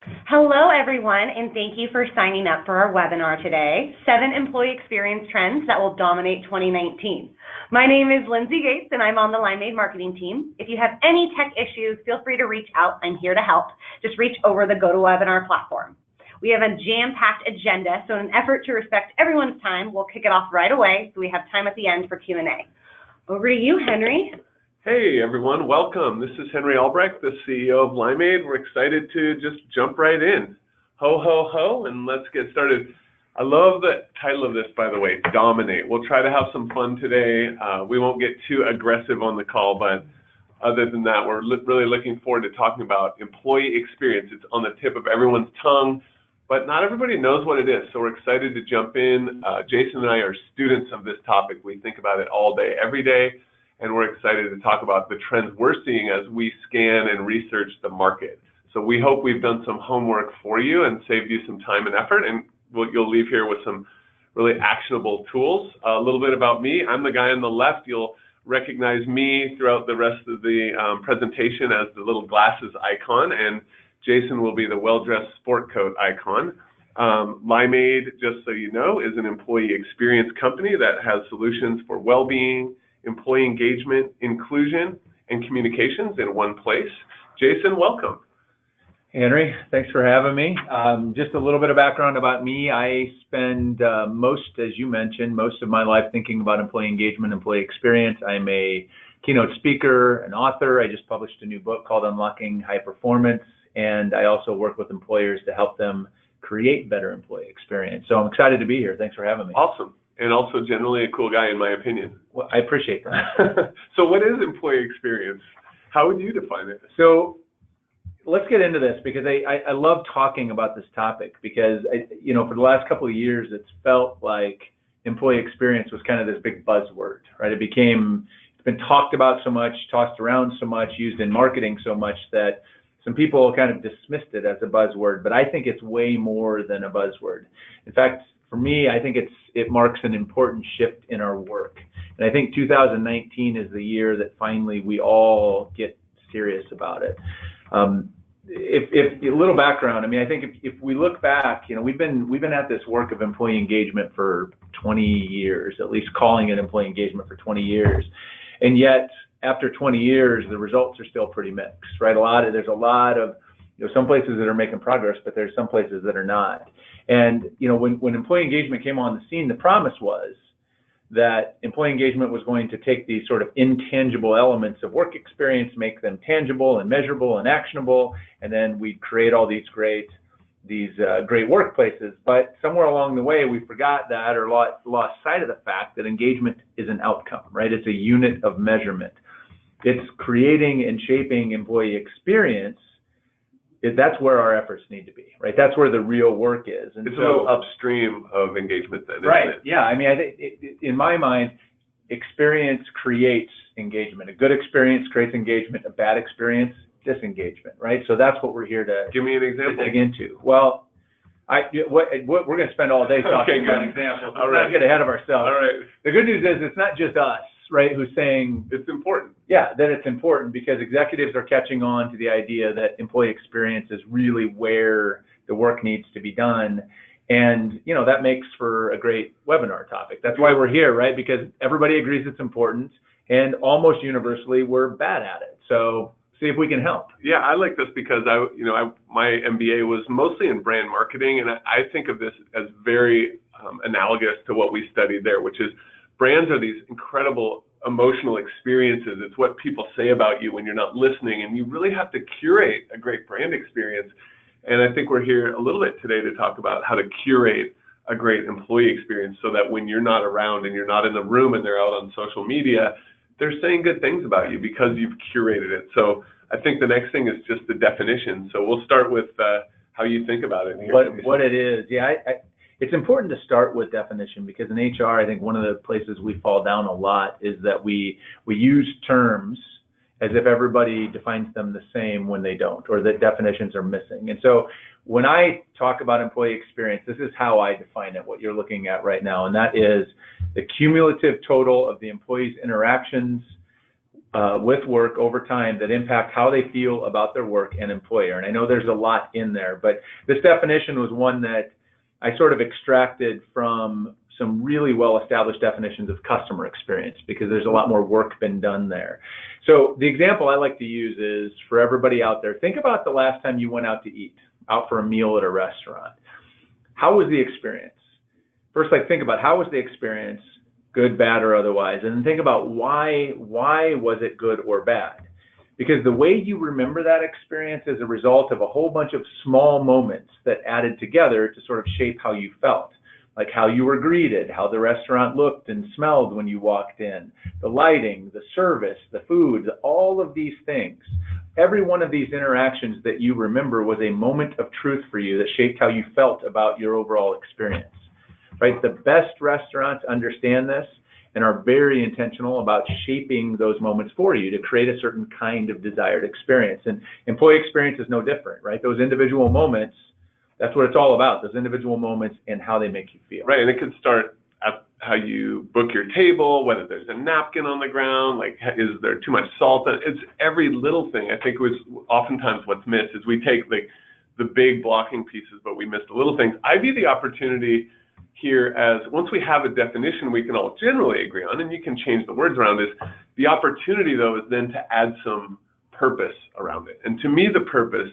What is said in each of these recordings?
Hello, everyone, and thank you for signing up for our webinar today, 7 Employee Experience Trends That Will Dominate 2019. My name is Lindsay Gates, and I'm on the Limeade marketing team. If you have any tech issues, feel free to reach out. I'm here to help. Just reach over the GoToWebinar platform. We have a jam-packed agenda, so in an effort to respect everyone's time, we'll kick it off right away so we have time at the end for Q&A. Over to you, Henry. Hey everyone, welcome. This is Henry Albrecht, the CEO of Limeade. We're excited to just jump right in. Ho, ho, ho, and let's get started. I love the title of this, by the way, Dominate. We'll try to have some fun today. We won't get too aggressive on the call, but other than that, we're really looking forward to talking about employee experience. It's on the tip of everyone's tongue, but not everybody knows what it is, so we're excited to jump in. Jason and I are students of this topic. We think about it all day, every day. And we're excited to talk about the trends we're seeing as we scan and research the market. So we hope we've done some homework for you and saved you some time and effort, and you'll leave here with some really actionable tools. A little bit about me. I'm the guy on the left. You'll recognize me throughout the rest of the presentation as the little glasses icon, and Jason will be the well-dressed sport coat icon. Limeade, just so you know, is an employee experience company that has solutions for well-being, employee engagement, inclusion, and communications in one place. Jason, welcome. Henry, thanks for having me. Just a little bit of background about me. I spend as you mentioned, most of my life thinking about employee engagement, employee experience. I'm a keynote speaker, an author. I just published a new book called Unlocking High Performance, and I also work with employers to help them create better employee experience. So I'm excited to be here. Thanks for having me. Awesome. And also generally a cool guy in my opinion. Well, I appreciate that. So what is employee experience? How would you define it? So let's get into this because I love talking about this topic because, for the last couple of years, it's felt like employee experience was kind of this big buzzword, right? It's been talked about so much, tossed around so much, used in marketing so much that some people kind of dismissed it as a buzzword, but I think it's way more than a buzzword. In fact, for me, I think it marks an important shift in our work. And I think 2019 is the year that finally we all get serious about it. If a little background, I think if we look back, we've been at this work of employee engagement for 20 years, at least calling it employee engagement for 20 years. And yet, after 20 years, the results are still pretty mixed, right? There's a lot of, some places that are making progress, but there's some places that are not. And when employee engagement came on the scene, the promise was that employee engagement was going to take these sort of intangible elements of work experience, make them tangible and measurable and actionable, and then we'd create all these great workplaces. But somewhere along the way, we forgot that or lost sight of the fact that engagement is an outcome, right? It's a unit of measurement. It's creating and shaping employee experience. That's where our efforts need to be, right? That's where the real work is. And it's a little upstream of engagement then, right? Isn't it? Yeah, I think in my mind, experience creates engagement. A good experience creates engagement. A bad experience, disengagement, right? So that's what we're here to give me an example. To dig into. Well, we're going to spend all day talking about examples. Let's not get ahead of ourselves. All right. The good news is it's not just us, right, who's saying it's important. Yeah, that it's important because executives are catching on to the idea that employee experience is really where the work needs to be done. And, that makes for a great webinar topic. That's why we're here, right? Because everybody agrees it's important and almost universally we're bad at it. So see if we can help. Yeah, I like this because my MBA was mostly in brand marketing, and I think of this as very analogous to what we studied there, which is brands are these incredible emotional experiences. It's what people say about you when you're not listening, and you really have to curate a great brand experience. And I think we're here a little bit today to talk about how to curate a great employee experience so that when you're not around and you're not in the room and they're out on social media, they're saying good things about you because you've curated it. So I think the next thing is just the definition. So we'll start with how you think about it. What it is. Yeah, it's important to start with definition because in HR, I think one of the places we fall down a lot is that we use terms as if everybody defines them the same when they don't, or that definitions are missing. And so when I talk about employee experience, this is how I define it, what you're looking at right now, and that is the cumulative total of the employee's interactions with work over time that impact how they feel about their work and employer. And I know there's a lot in there, but this definition was one that I sort of extracted from some really well-established definitions of customer experience, because there's a lot more work been done there. So the example I like to use is, for everybody out there, think about the last time you went out to eat, out for a meal at a restaurant. How was the experience? First, think about, how was the experience, good, bad, or otherwise, and then think about why was it good or bad? Because the way you remember that experience is a result of a whole bunch of small moments that added together to sort of shape how you felt. Like how you were greeted, how the restaurant looked and smelled when you walked in, the lighting, the service, the food, all of these things. Every one of these interactions that you remember was a moment of truth for you that shaped how you felt about your overall experience, right? The best restaurants understand this and are very intentional about shaping those moments for you to create a certain kind of desired experience. And employee experience is no different, right? Those individual moments, that's what it's all about, those individual moments and how they make you feel. Right, and it could start at how you book your table, whether there's a napkin on the ground, like is there too much salt? It's every little thing. I think was oftentimes what's missed is we take the big blocking pieces, but we miss the little things. I view the opportunity here as, once we have a definition we can all generally agree on, and you can change the words around this, the opportunity though is then to add some purpose around it. And to me the purpose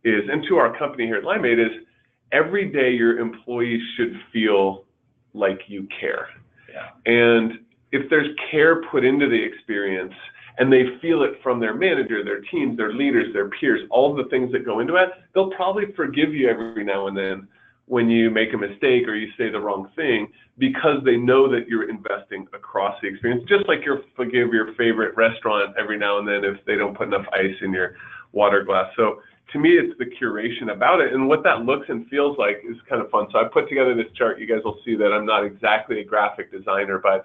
is, and to our company here at Limeade, is every day your employees should feel like you care. Yeah. And if there's care put into the experience and they feel it from their manager, their teams, their leaders, their peers, all of the things that go into it, they'll probably forgive you every now and then when you make a mistake or you say the wrong thing, because they know that you're investing across the experience, just like you forgive your favorite restaurant every now and then if they don't put enough ice in your water glass. So to me, it's the curation about it, and what that looks and feels like is kind of fun. So I put together this chart. You guys will see that I'm not exactly a graphic designer, but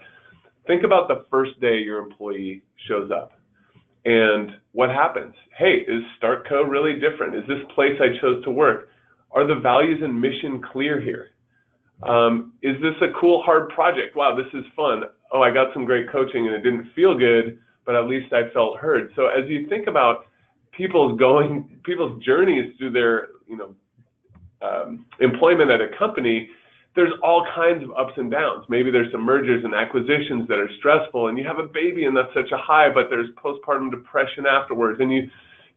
think about the first day your employee shows up. And what happens? Hey, is StartCo really different? Is this place I chose to work? Are the values and mission clear here? Is this a cool, hard project? Wow, this is fun. Oh, I got some great coaching and it didn't feel good, but at least I felt heard. So as you think about people's journeys through their employment at a company, there's all kinds of ups and downs. Maybe there's some mergers and acquisitions that are stressful, and you have a baby and that's such a high, but there's postpartum depression afterwards, and you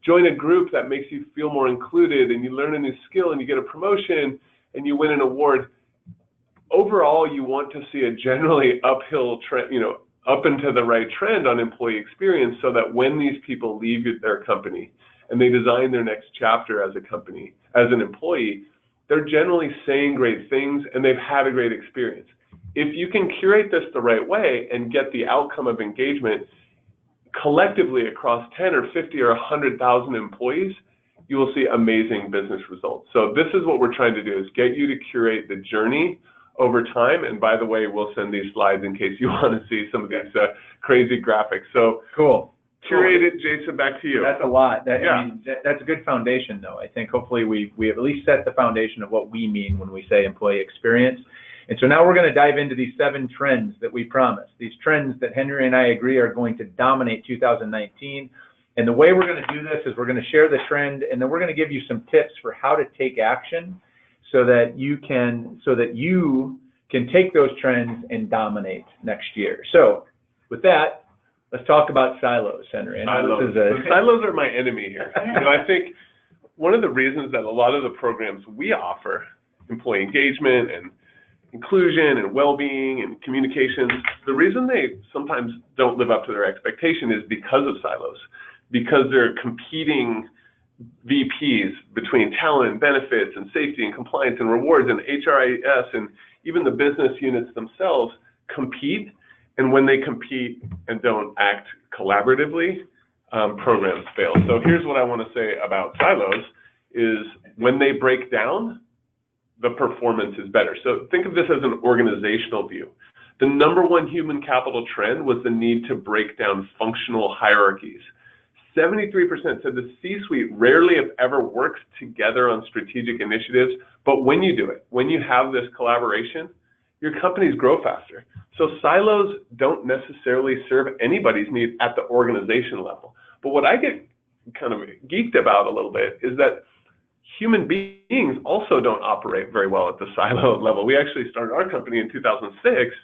join a group that makes you feel more included, and you learn a new skill, and you get a promotion, and you win an award. Overall, you want to see a generally uphill trend, up into the right trend on employee experience, so that when these people leave their company and they design their next chapter as a company, as an employee, they're generally saying great things and they've had a great experience. If you can curate this the right way and get the outcome of engagement collectively across 10 or 50 or 100,000 employees, you will see amazing business results. So this is what we're trying to do, is get you to curate the journey over time. And by the way, we'll send these slides in case you want to see some of these crazy graphics. So cool. Curate it, Jason, back to you. That's a lot. Yeah. I mean, that's a good foundation, though. I think hopefully we have at least set the foundation of what we mean when we say employee experience. And so now we're going to dive into these 7 trends that we promised, these trends that Henry and I agree are going to dominate 2019. And the way we're going to do this is we're going to share the trend, and then we're going to give you some tips for how to take action so that you can take those trends and dominate next year. So with that, let's talk about silos, Henry. Silos are my enemy here. I think one of the reasons that a lot of the programs we offer, employee engagement and inclusion and well-being and communications, the reason they sometimes don't live up to their expectation is because of silos, because they're competing VPs between talent, benefits, and safety and compliance and rewards, and HRIS and even the business units themselves compete. And when they compete and don't act collaboratively, programs fail. So here's what I want to say about silos is when they break down, the performance is better. So think of this as an organizational view. The #1 human capital trend was the need to break down functional hierarchies. 73% said the C-suite rarely, if ever, works together on strategic initiatives, but when you do it, when you have this collaboration, your companies grow faster. So silos don't necessarily serve anybody's need at the organization level. But what I get kind of geeked about a little bit is that human beings also don't operate very well at the silo level. We actually started our company in 2006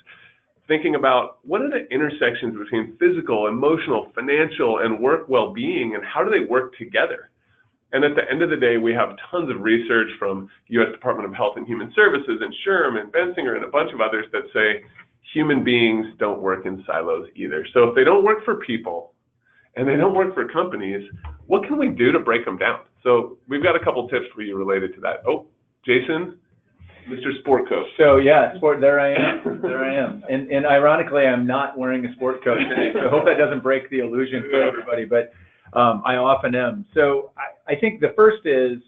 thinking about what are the intersections between physical, emotional, financial, and work well-being, and how do they work together? And at the end of the day, we have tons of research from U.S. Department of Health and Human Services and SHRM and Bensinger and a bunch of others that say human beings don't work in silos either. So if they don't work for people and they don't work for companies, what can we do to break them down? So we've got a couple tips for you related to that. Oh, Jason, Mr. Sport Coat. So yeah, there I am. And ironically, I'm not wearing a sport coat today. So I hope that doesn't break the illusion for everybody, but I often am. So I think the first is,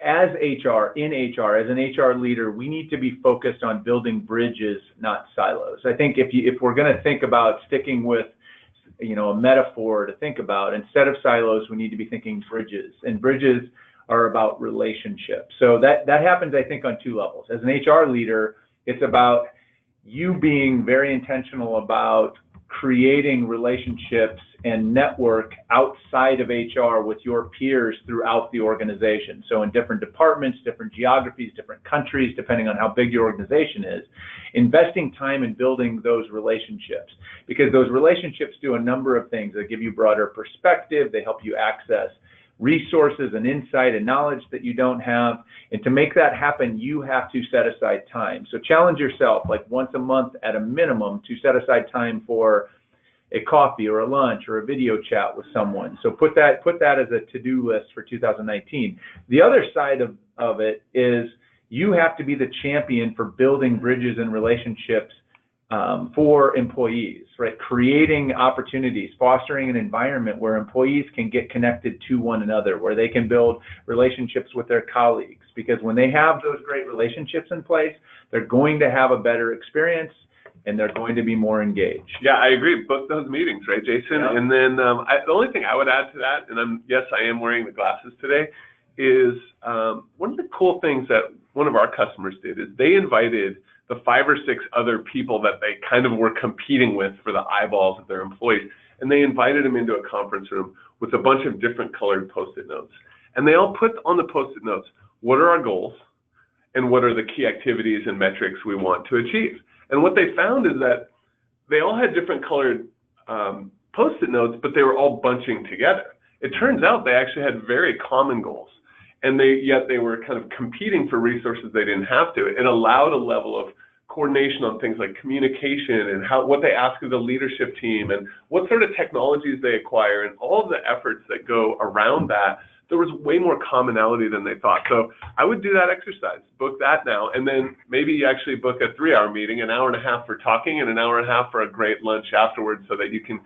as HR, as an HR leader, we need to be focused on building bridges, not silos. I think if we're going to think about sticking with, a metaphor to think about, instead of silos, we need to be thinking bridges, and bridges are about relationships. So that happens, I think, on two levels. As an HR leader, it's about you being very intentional about creating relationships and network outside of HR with your peers throughout the organization. So in different departments, different geographies, different countries, depending on how big your organization is, investing time in building those relationships, because those relationships do a number of things. They give you broader perspective, they help you access resources and insight and knowledge that you don't have. And to make that happen, you have to set aside time. So challenge yourself, like once a month at a minimum, to set aside time for a coffee or a lunch or a video chat with someone. So put that as a to-do list for 2019. The other side of it is you have to be the champion for building bridges and relationships for employees, right? Creating opportunities, fostering an environment where employees can get connected to one another, where they can build relationships with their colleagues. Because when they have those great relationships in place, they're going to have a better experience and they're going to be more engaged. Yeah, I agree. Book those meetings, right, Jason? Yeah. And then the only thing I would add to that, and yes, I am wearing the glasses today, is one of the cool things that one of our customers did is they invited the 5 or 6 other people that they kind of were competing with for the eyeballs of their employees, and they invited them into a conference room with a bunch of different colored Post-it notes. And they all put on the Post-it notes, what are our goals and what are the key activities and metrics we want to achieve? And what they found is that they all had different colored Post-it notes, but they were all bunching together. It turns out they actually had very common goals, and yet they were kind of competing for resources they didn't have to. It allowed a level of coordination on things like communication and what they ask of the leadership team and what sort of technologies they acquire and all of the efforts that go around that. There was way more commonality than they thought. So I would do that exercise, book that now, and then maybe you actually book a 3-hour meeting, an hour and a half for talking and an hour and a half for a great lunch afterwards so that you can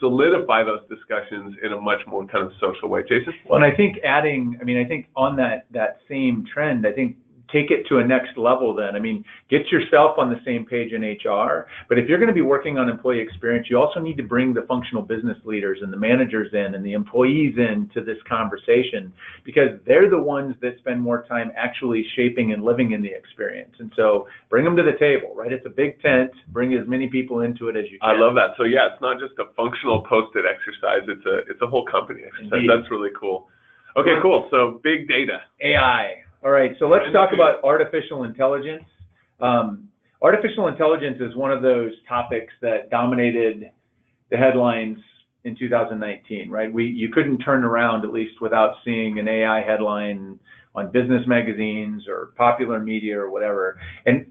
solidify those discussions in a much more kind of social way. Jason? Well, and I think I think on that same trend, I think take it to a next level then. I mean, get yourself on the same page in HR, but if you're going to be working on employee experience, you also need to bring the functional business leaders and the managers in and the employees in to this conversation, because they're the ones that spend more time actually shaping and living in the experience. And so bring them to the table, right? It's a big tent, bring as many people into it as you can. I love that. So yeah, it's not just a functional Post-it exercise, it's a whole company exercise. Indeed. That's really cool. Okay, cool. So big data. AI. All right, so let's talk about artificial intelligence. Artificial intelligence is one of those topics that dominated the headlines in 2019, right? You couldn't turn around, at least, without seeing an AI headline on business magazines or popular media or whatever. And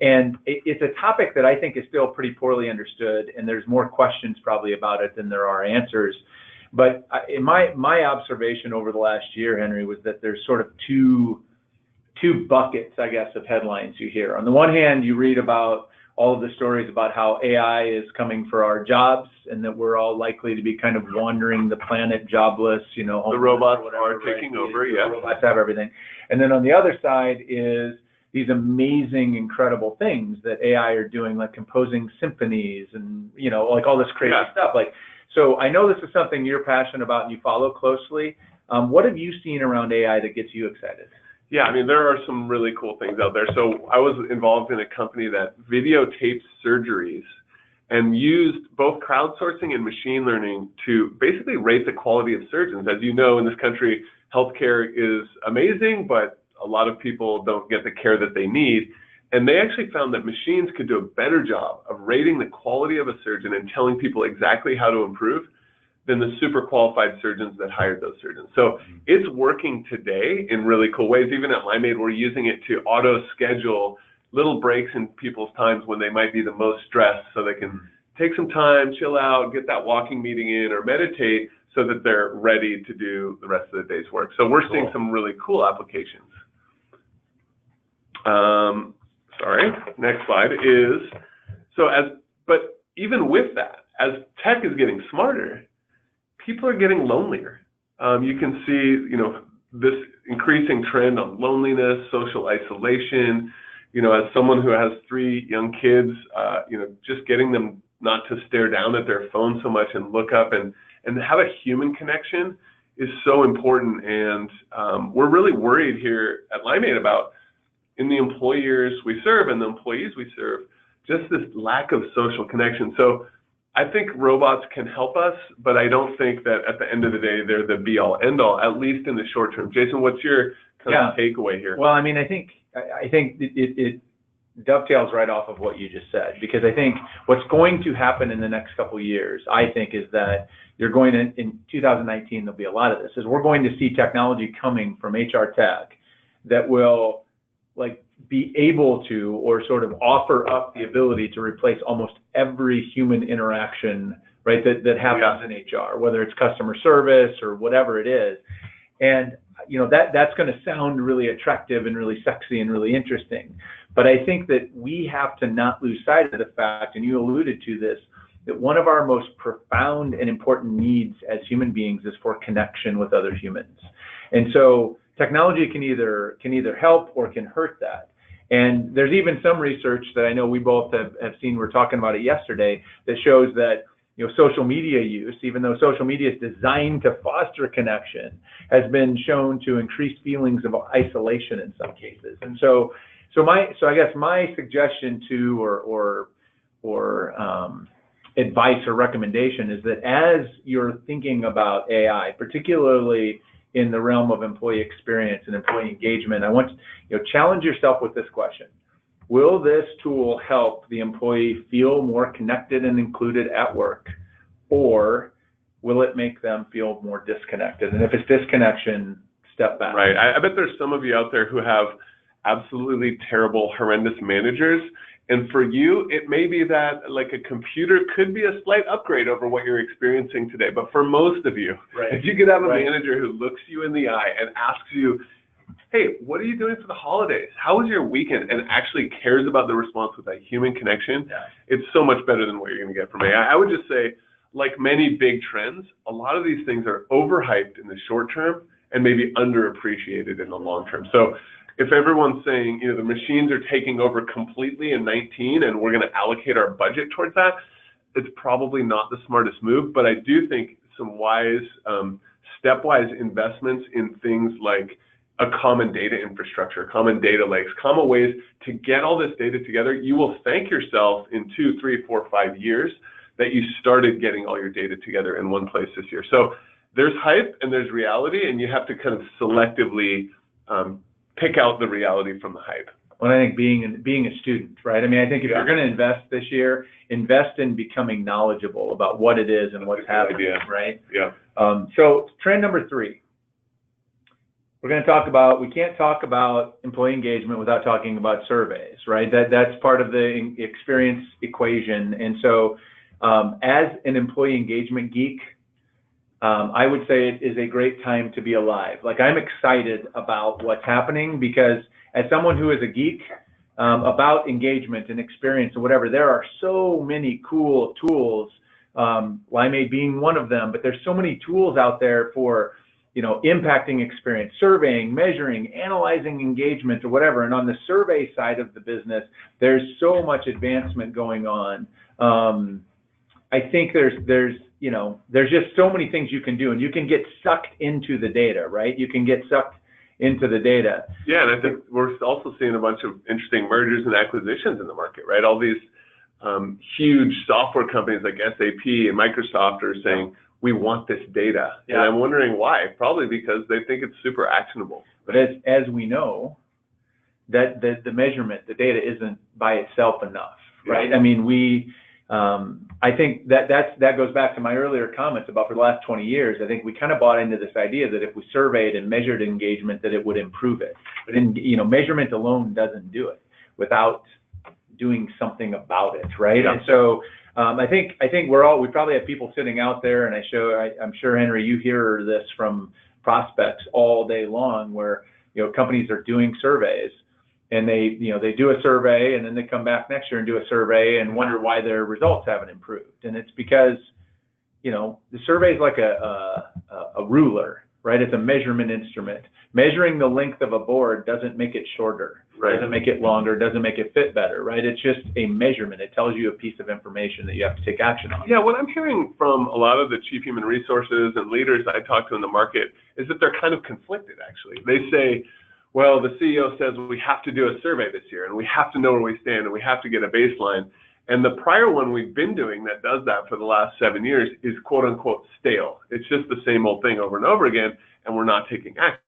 it's a topic that I think is still pretty poorly understood, and there's more questions probably about it than there are answers. But in my observation over the last year, Henry, was that there's sort of two buckets, I guess, of headlines you hear. On the one hand, you read about all of the stories about how AI is coming for our jobs and that we're all likely to be kind of wandering the planet jobless, the robots are taking over, yeah. The robots have everything. And then on the other side is these amazing, incredible things that AI are doing, like composing symphonies and, like all this crazy stuff. So I know this is something you're passionate about and you follow closely. What have you seen around AI that gets you excited? Yeah, I mean, there are some really cool things out there. So I was involved in a company that videotaped surgeries and used both crowdsourcing and machine learning to basically rate the quality of surgeons. As you know, in this country, healthcare is amazing, but a lot of people don't get the care that they need. And they actually found that machines could do a better job of rating the quality of a surgeon and telling people exactly how to improve than the super qualified surgeons that hired those surgeons. So it's working today in really cool ways. Even at Limeade, we're using it to auto schedule little breaks in people's times when they might be the most stressed, so they can take some time, chill out, get that walking meeting in, or meditate so that they're ready to do the rest of the day's work. So we're seeing some really cool applications. Sorry, next slide is, but even with that, as tech is getting smarter, people are getting lonelier. You can see, this increasing trend on loneliness, social isolation. As someone who has 3 young kids, just getting them not to stare down at their phone so much and look up and have a human connection is so important. And we're really worried here at Limeade about, in the employers we serve and the employees we serve, just this lack of social connection. So I think robots can help us, but I don't think that at the end of the day, they're the be all end all, at least in the short term. Jason, what's your kind of takeaway here? Well, I mean, I think it dovetails right off of what you just said, because I think what's going to happen in the next couple of years, I think, is that you're going to, in 2019, there'll be a lot of this, is we're going to see technology coming from HR tech that will be able to, or sort of offer up the ability to replace almost every human interaction, right, that happens in HR, whether it's customer service or whatever it is. And that's going to sound really attractive and really sexy and really interesting. But I think that we have to not lose sight of the fact, and you alluded to this, that one of our most profound and important needs as human beings is for connection with other humans. And so technology can either help or can hurt that. And there's even some research that I know we both have seen, we were talking about it yesterday, that shows that social media use, even though social media is designed to foster connection, has been shown to increase feelings of isolation in some cases. And so I guess my suggestion to or advice or recommendation is that as you're thinking about AI, particularly in the realm of employee experience and employee engagement, I want to challenge yourself with this question. Will this tool help the employee feel more connected and included at work, or will it make them feel more disconnected? And if it's disconnection, step back. Right. I bet there's some of you out there who have absolutely terrible, horrendous managers. And for you, it may be that a computer could be a slight upgrade over what you're experiencing today. But for most of you, if you could have a manager who looks you in the eye and asks you, hey, what are you doing for the holidays? How was your weekend? And actually cares about the response with that human connection, it's so much better than what you're going to get from AI. I would just say, like many big trends, a lot of these things are overhyped in the short term and maybe underappreciated in the long term. So if everyone's saying, the machines are taking over completely in 19 and we're going to allocate our budget towards that, it's probably not the smartest move. But I do think some wise, stepwise investments in things like a common data infrastructure, common data lakes, common ways to get all this data together, you will thank yourself in 2, 3, 4, 5 years that you started getting all your data together in one place this year. So there's hype and there's reality, and you have to kind of selectively pick out the reality from the hype. Well, I think being a student, right? I mean, I think if you're going to invest this year, invest in becoming knowledgeable about what it is and what's happening, right? Yeah. So trend number 3. We're going to talk about, we can't talk about employee engagement without talking about surveys, right? That's part of the experience equation. And so as an employee engagement geek, I would say it is a great time to be alive. I'm excited about what's happening because as someone who is a geek about engagement and experience and whatever, there are so many cool tools, Limeade being one of them, but there's so many tools out there for impacting experience, surveying, measuring, analyzing engagement or whatever. And on the survey side of the business, there's so much advancement going on. I think there's just so many things you can do, and you can get sucked into the data, right? You can get sucked into the data. Yeah, and I think we're also seeing a bunch of interesting mergers and acquisitions in the market, right? All these huge software companies like SAP and Microsoft are saying, we want this data. And I'm wondering why. Probably because they think it's super actionable. But as we know, that the measurement, the data isn't by itself enough, right? I mean, I think that goes back to my earlier comments about for the last 20 years. I think we kind of bought into this idea that if we surveyed and measured engagement, that it would improve it. But measurement alone doesn't do it without doing something about it, right? And so I think we probably have people sitting out there, and I'm sure, Henry, you hear this from prospects all day long, where companies are doing surveys, and they do a survey, and then they come back next year and do a survey and wonder why their results haven't improved. And it's because the survey is like a ruler, right? It's a measurement instrument. Measuring the length of a board doesn't make it shorter, doesn't make it longer, doesn't make it fit better, right? It's just a measurement. It tells you a piece of information that you have to take action on. Yeah, what I'm hearing from a lot of the chief human resources and leaders I talk to in the market is that they're kind of conflicted, actually. They say, well, the CEO says we have to do a survey this year, and we have to know where we stand, and we have to get a baseline. And the prior one we've been doing that does that for the last 7 years is quote unquote stale. It's just the same old thing over and over again, and we're not taking action.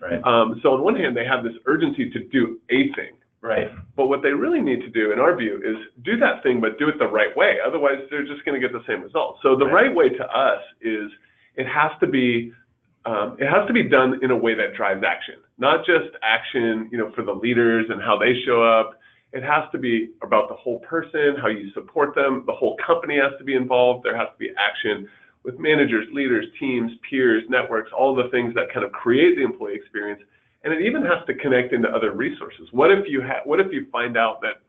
Right. So on one hand, they have this urgency to do a thing. Right. But what they really need to do, in our view, is do that thing, but do it the right way. Otherwise, they're just going to get the same results. So the right way to us is it has to be done in a way that drives action, not just action, for the leaders and how they show up. It has to be about the whole person, how you support them. The whole company has to be involved. There has to be action with managers, leaders, teams, peers, networks, all the things that kind of create the employee experience. And it even has to connect into other resources. What if you find out that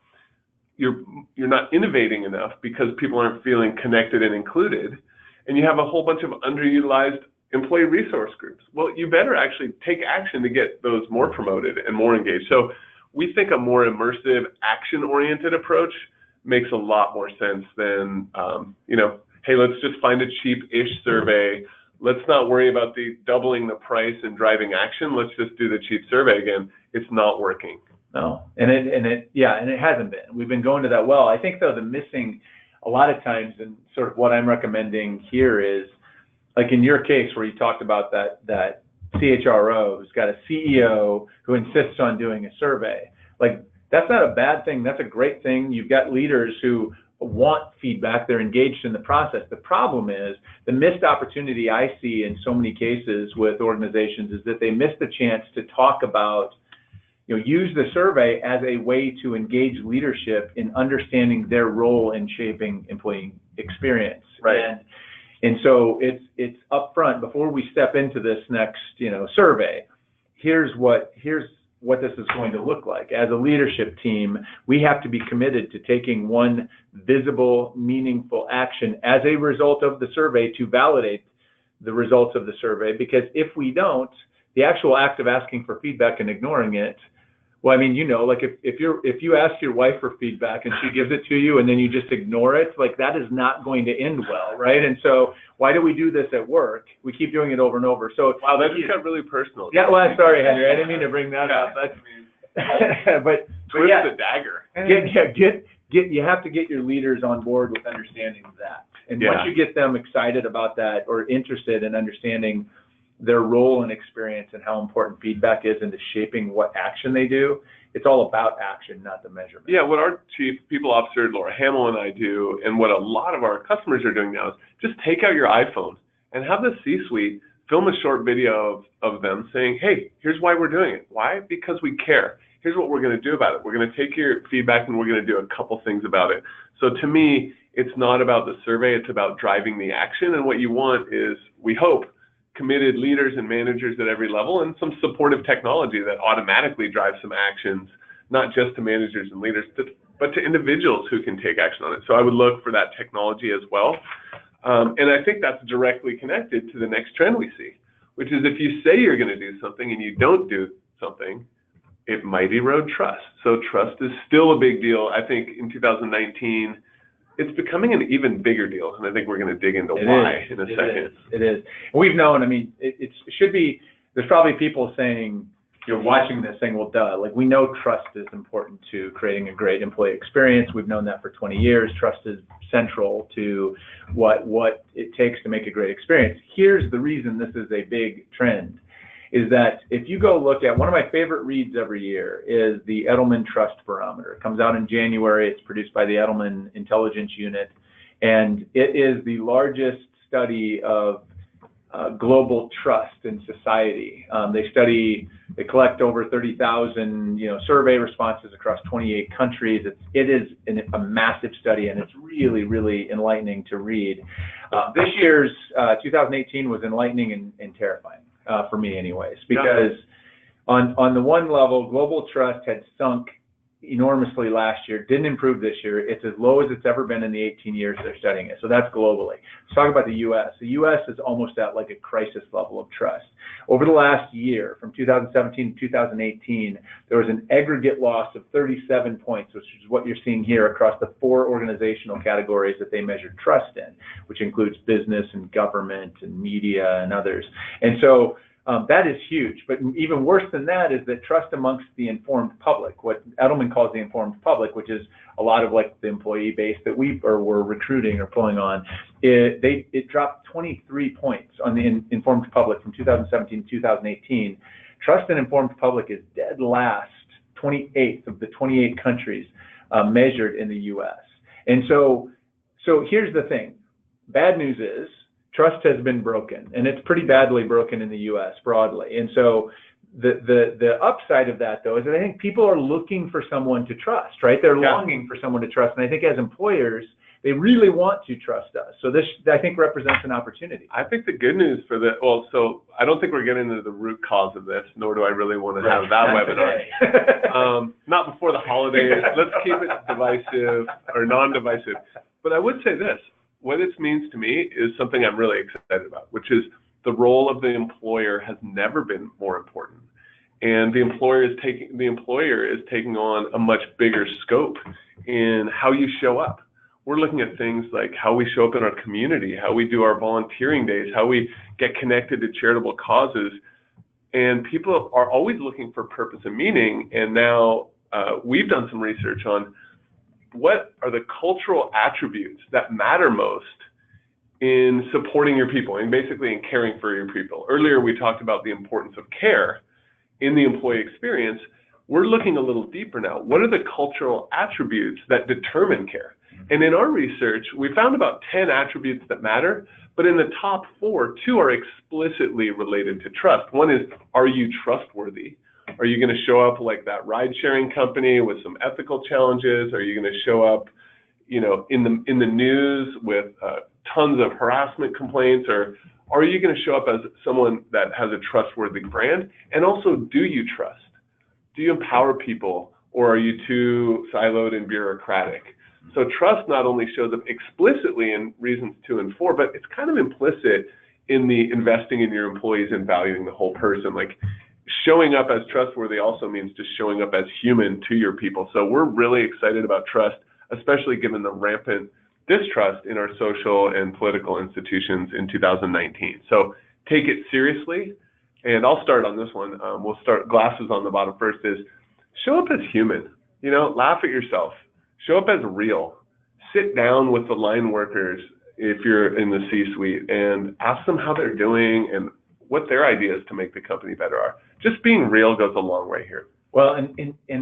you're not innovating enough because people aren't feeling connected and included, and you have a whole bunch of underutilized employee resource groups? Well, you better actually take action to get those more promoted and more engaged. So we think a more immersive, action-oriented approach makes a lot more sense than, hey, let's just find a cheap-ish survey. Let's not worry about the doubling the price and driving action. Let's just do the cheap survey again. It's not working. No, and it hasn't been. We've been going to that well. I think though the missing a lot of times, and sort of what I'm recommending here is, like in your case where you talked about that CHRO who's got a CEO who insists on doing a survey. Like, that's not a bad thing. That's a great thing. You've got leaders who want feedback. They're engaged in the process. The problem is the missed opportunity I see in so many cases with organizations is that they miss the chance to talk about, use the survey as a way to engage leadership in understanding their role in shaping employee experience. Right. And so it's upfront before we step into this next, survey. Here's what this is going to look like. As a leadership team, we have to be committed to taking one visible, meaningful action as a result of the survey to validate the results of the survey. Because if we don't, the actual act of asking for feedback and ignoring it, well, I mean, like if you ask your wife for feedback and she gives it to you and then you just ignore it, like that is not going to end well, right? And so why do we do this at work? We keep doing it over and over. So wow, that just got really personal. Yeah, well, sorry, Henry, I didn't mean to bring that up. But twist the dagger. You have to get your leaders on board with understanding that. And once you get them excited about that or interested in understanding their role and experience and how important feedback is into shaping what action they do, it's all about action, not the measurement. Yeah, what our Chief People Officer, Laura Hamill, and I do, and what a lot of our customers are doing now is just take out your iPhone and have the C-suite film a short video of them saying, hey, here's why we're doing it. Why? Because we care. Here's what we're going to do about it. We're going to take your feedback and we're going to do a couple things about it. So to me, it's not about the survey, it's about driving the action. And what you want is, we hope, committed leaders and managers at every level and some supportive technology that automatically drives some actions, not just to managers and leaders, but to individuals who can take action on it. So I would look for that technology as well. And I think that's directly connected to the next trend we see, which is if you say you're going to do something and you don't do something, it might erode trust. So trust is still a big deal. I think in 2019, it's becoming an even bigger deal, and I think we're going to dig into why in a second. It is. We've known, I mean, it should be, there's probably people saying, you're watching this saying, well, duh, like we know trust is important to creating a great employee experience. We've known that for 20 years. Trust is central to what it takes to make a great experience. Here's the reason this is a big trend, is that if you go look at, one of my favorite reads every year is the Edelman Trust Barometer. It comes out in January. It's produced by the Edelman Intelligence Unit, and it is the largest study of global trust in society. They collect over 30,000, survey responses across 28 countries. It is a massive study, and it's really, really enlightening to read. This year's 2018 was enlightening and terrifying for me, anyways, because on the one level, global trust had sunk enormously last year, didn't improve this year. It's as low as it's ever been in the 18 years they're studying it. So that's globally. Let's talk about the U.S. The U.S. is almost at like a crisis level of trust. Over the last year, from 2017 to 2018, there was an aggregate loss of 37 points, which is what you're seeing here across the 4 organizational categories that they measured trust in, which includes business and government and media and others. And so that is huge, but even worse than that is that trust amongst the informed public, what Edelman calls the informed public, which is a lot of like the employee base that we're recruiting or pulling on, it dropped 23 points on the informed public from 2017 to 2018. Trust in informed public is dead last, 28th of the 28 countries measured in the U.S. And so here's the thing. Bad news is, trust has been broken, and it's pretty badly broken in the U.S. broadly. And so the upside of that, though, is that I think people are looking for someone to trust, right? They're longing for someone to trust. And I think as employers, they really want to trust us. So this, I think, represents an opportunity. I think the good news for so I don't think we're getting into the root cause of this, nor do I really want to have that webinar. Not before the holidays. Let's keep it divisive or non-divisive. But I would say this. What this means to me is something I'm really excited about, which is the role of the employer has never been more important. And the employer is taking on a much bigger scope in how you show up. We're looking at things like how we show up in our community, how we do our volunteering days, how we get connected to charitable causes. And people are always looking for purpose and meaning. And now we've done some research on what are the cultural attributes that matter most in supporting your people and basically in caring for your people. Earlier, we talked about the importance of care in the employee experience. We're looking a little deeper now. What are the cultural attributes that determine care? And in our research, we found about 10 attributes that matter, but in the top 4, 2 are explicitly related to trust. One is, are you trustworthy? Are you going to show up like that ride-sharing company with some ethical challenges? Are you going to show up, in the news with tons of harassment complaints? Or are you going to show up as someone that has a trustworthy brand? And also, do you trust? Do you empower people, or are you too siloed and bureaucratic? So trust not only shows up explicitly in reasons 2 and 4, but it's kind of implicit in the investing in your employees and valuing the whole person. Like, showing up as trustworthy also means just showing up as human to your people. So we're really excited about trust, especially given the rampant distrust in our social and political institutions in 2019. So take it seriously. And I'll start on this one. We'll start glasses on the bottom first is show up as human, laugh at yourself, show up as real, sit down with the line workers if you're in the C-suite and ask them how they're doing and what their ideas to make the company better are. Just being real goes a long way here. Well, and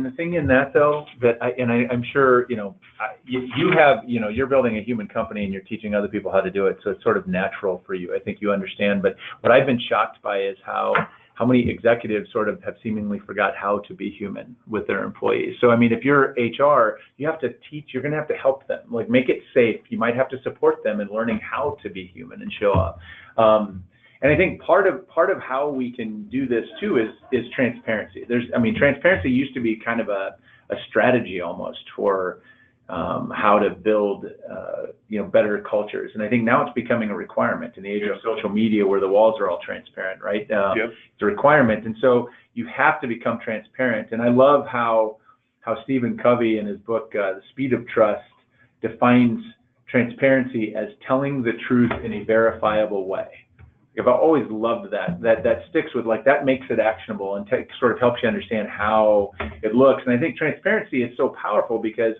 the thing in that, though, that I'm sure, you have, you're building a human company and you're teaching other people how to do it. So it's sort of natural for you. I think you understand. But what I've been shocked by is how many executives sort of have seemingly forgot how to be human with their employees. So, I mean, if you're HR, you have to teach, you're going to have to help them, like make it safe. You might have to support them in learning how to be human and show up. And I think part of how we can do this too is transparency. Transparency used to be kind of a strategy almost for how to build better cultures. And I think now it's becoming a requirement in the age of social media where the walls are all transparent, right? It's a requirement. And so you have to become transparent. And I love how Stephen Covey in his book, The Speed of Trust, defines transparency as telling the truth in a verifiable way. I've always loved that sticks with, like, that makes it actionable and sort of helps you understand how it looks. And I think transparency is so powerful because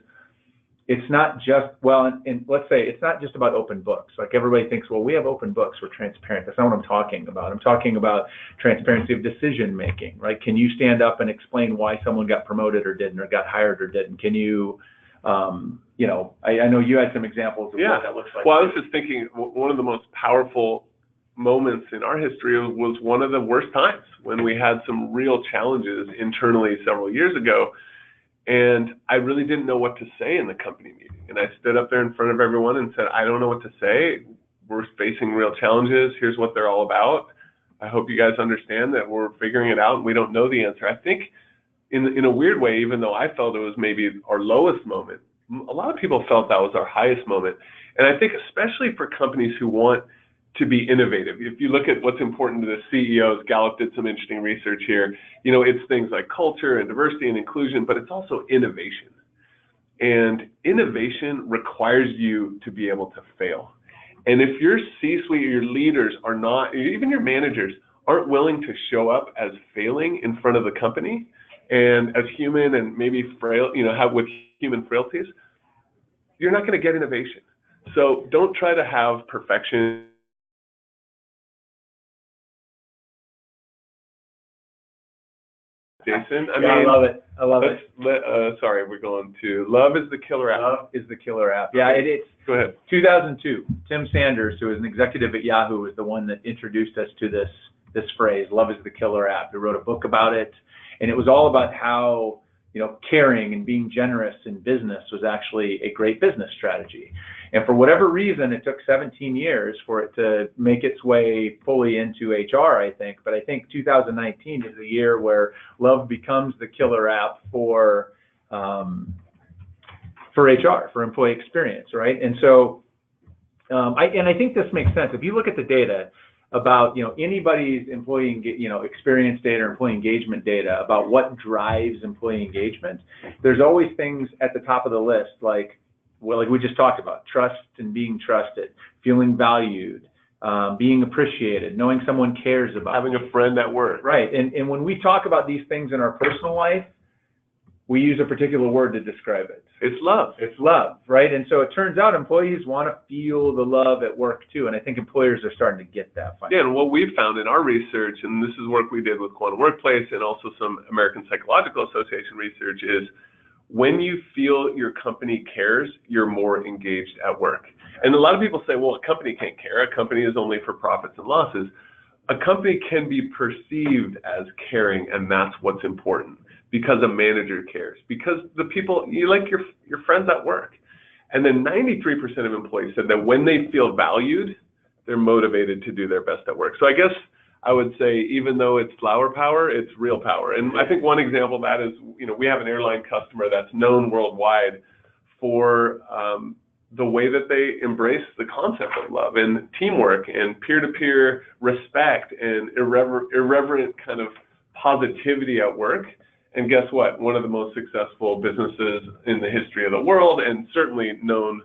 it's not just, well, and let's say it's not just about open books. Like, everybody thinks, well, we have open books, we're transparent. That's not what I'm talking about. I'm talking about transparency of decision making, right? Can you stand up and explain why someone got promoted or didn't, or got hired or didn't? Can you, you know, I know you had some examples of what that looks like. Well, I was just thinking, one of the most powerful moments in our history was one of the worst times when we had some real challenges internally several years ago. And I really didn't know what to say in the company meeting. And I stood up there in front of everyone and said, I don't know what to say. We're facing real challenges. Here's what they're all about. I hope you guys understand that we're figuring it out and we don't know the answer. I think in a weird way, even though I felt it was maybe our lowest moment, a lot of people felt that was our highest moment. And I think especially for companies who want to be innovative. If you look at what's important to the CEOs, Gallup did some interesting research here. You know, it's things like culture and diversity and inclusion, but it's also innovation. And innovation requires you to be able to fail. And if your C-suite or your leaders are not, even your managers, aren't willing to show up as failing in front of the company and as human and maybe frail, you know, with human frailties, you're not going to get innovation. So don't try to have perfection. Jason, I love it. I love it. Sorry, we're going to Love is the Killer App. Love is the Killer App. Yeah, it's Go ahead. 2002. Tim Sanders, who was an executive at Yahoo, was the one that introduced us to this phrase, Love is the Killer App. He wrote a book about it, and it was all about how, you know, caring and being generous in business was actually a great business strategy. And for whatever reason, it took 17 years for it to make its way fully into HR, I think. But I think 2019 is a year where Love becomes the killer app for HR, for employee experience, right? And so, I think this makes sense. If you look at the data about, you know, anybody's employee, you know, experience data or employee engagement data about what drives employee engagement, there's always things at the top of the list, like, well, like we just talked about, trust and being trusted, feeling valued, being appreciated, knowing someone cares about having you. A friend at work. Right. And when we talk about these things in our personal life, we use a particular word to describe it. It's love. It's love, right? And so it turns out employees want to feel the love at work too. And I think employers are starting to get that finally. Yeah, and what we've found in our research, and this is work we did with Quantum Workplace and also some American Psychological Association research, is when you feel your company cares, you're more engaged at work. And a lot of people say, well, a company can't care. A company is only for profits and losses. A company can be perceived as caring, and that's what's important, because a manager cares, because the people, you like your friends at work. And then 93% of employees said that when they feel valued, they're motivated to do their best at work. So I guess I would say, even though it's flower power, it's real power. And I think one example of that is, you know, we have an airline customer that's known worldwide for the way that they embrace the concept of love and teamwork and peer-to-peer respect and irreverent kind of positivity at work. And guess what? One of the most successful businesses in the history of the world, and certainly known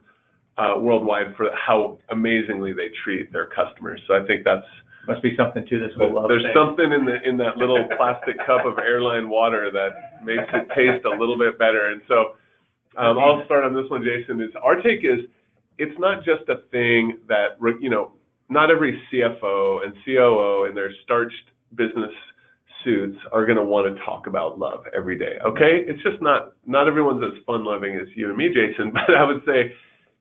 worldwide for how amazingly they treat their customers. So I think that's must be something to this whole love There's thing. something in that little plastic cup of airline water that makes it taste a little bit better. And so I'll start on this one, Jason. Our take is, it's not just a thing that, you know, not every CFO and COO in their starched business suits are going to want to talk about love every day. Okay, it's just not everyone's as fun loving as you and me, Jason. But I would say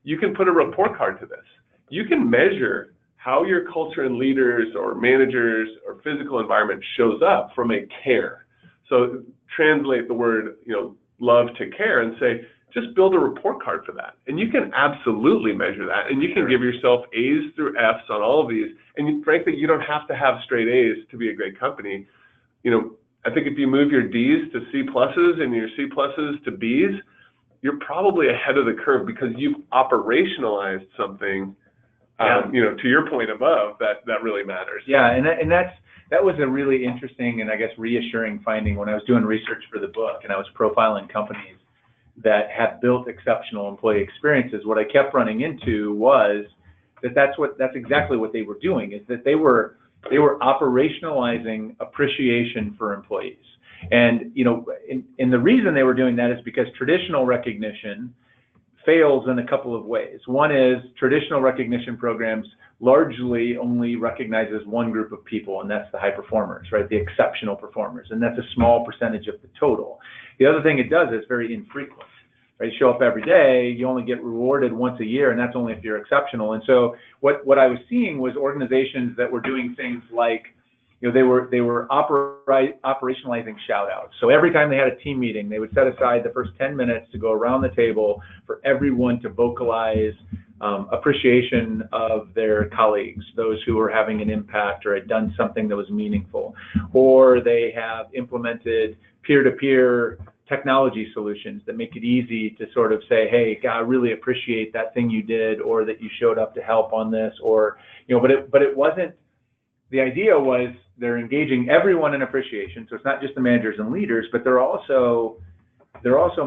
you can put a report card to this. You can measure how your culture and leaders or managers or physical environment shows up from a care. So translate the word, you know, love to care, and say, just build a report card for that. And you can absolutely measure that. And you can give yourself A's through F's on all of these. And frankly, you don't have to have straight A's to be a great company. You know, I think if you move your D's to C pluses and your C pluses to B's, you're probably ahead of the curve because you've operationalized something, you know, to your point above, that really matters. Yeah, and that was a really interesting and I guess reassuring finding when I was doing research for the book and I was profiling companies that have built exceptional employee experiences. What I kept running into was that's exactly what they were doing, is that they were They were operationalizing appreciation for employees. And, and the reason they were doing that is because traditional recognition fails in a couple of ways. One is traditional recognition programs largely only recognizes one group of people, and that's the high performers, right? The exceptional performers, and that's a small percentage of the total. The other thing it does is very infrequent, right? You show up every day, you only get rewarded once a year, and that's only if you're exceptional. And so what I was seeing was organizations that were doing things like, they were operationalizing shout outs. So every time they had a team meeting, they would set aside the first 10 minutes to go around the table for everyone to vocalize appreciation of their colleagues, those who were having an impact or had done something that was meaningful. Or they have implemented peer-to-peer technology solutions that make it easy to sort of say, hey, God, I really appreciate that thing you did, or that you showed up to help on this, or, but it wasn't, the idea was they're engaging everyone in appreciation. So it's not just the managers and leaders, but they're also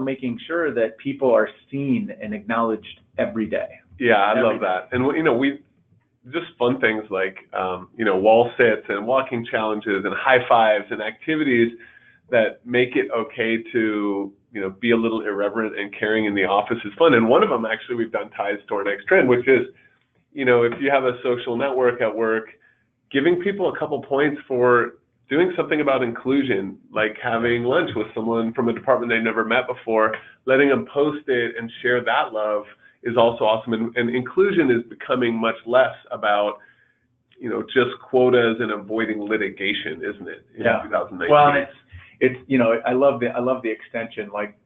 making sure that people are seen and acknowledged every day. Yeah, I love that. And, we just fun things like, wall sits and walking challenges and high fives and activities that make it okay to, be a little irreverent and caring in the office is fun. And one of them, actually, we've done ties to our next trend, which is, if you have a social network at work, giving people a couple points for doing something about inclusion, like having lunch with someone from a department they've never met before, letting them post it and share that love is also awesome. And inclusion is becoming much less about, just quotas and avoiding litigation, isn't it? In 2019. Well, and it's I love the extension. Like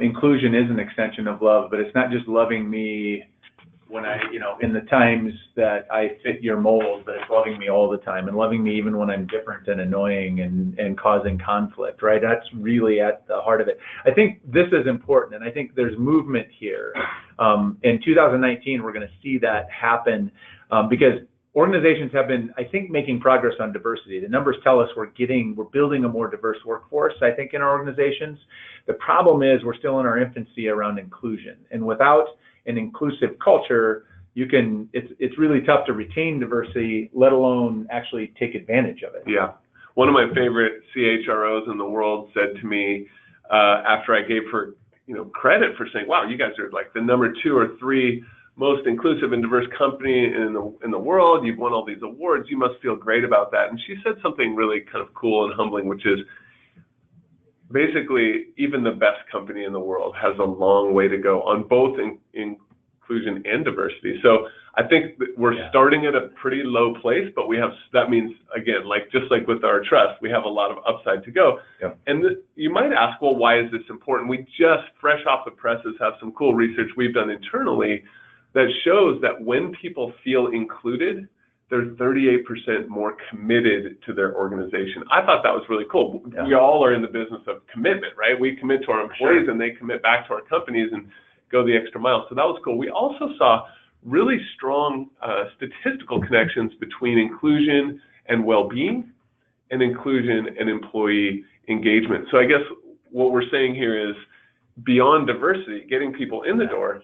inclusion is an extension of love, but it's not just loving me when I, in the times that I fit your mold, but it's loving me all the time and loving me even when I'm different and annoying and causing conflict, right? That's really at the heart of it. I think this is important, and I think there's movement here. In 2019, we're going to see that happen because organizations have been, I think, making progress on diversity. The numbers tell us we're building a more diverse workforce, I think, in our organizations. The problem is we're still in our infancy around inclusion, and without an inclusive culture, it's really tough to retain diversity, let alone actually take advantage of it. Yeah. One of my favorite CHROs in the world said to me after I gave her, credit for saying, wow, you guys are like the number 2 or 3 most inclusive and diverse company in the world. You've won all these awards. You must feel great about that. And she said something really kind of cool and humbling, which is, basically, even the best company in the world has a long way to go on both inclusion and diversity. So I think that we're starting at a pretty low place, but that means, again, just like with our trust, we have a lot of upside to go. Yep. And you might ask, well, why is this important? We just, fresh off the presses, have some cool research we've done internally that shows that when people feel included, they're 38% more committed to their organization. I thought that was really cool. Yeah. We all are in the business of commitment, right? We commit to our employees and they commit back to our companies and go the extra mile. So that was cool. We also saw really strong statistical connections between inclusion and well-being and inclusion and employee engagement. So I guess what we're saying here is beyond diversity, getting people in the door,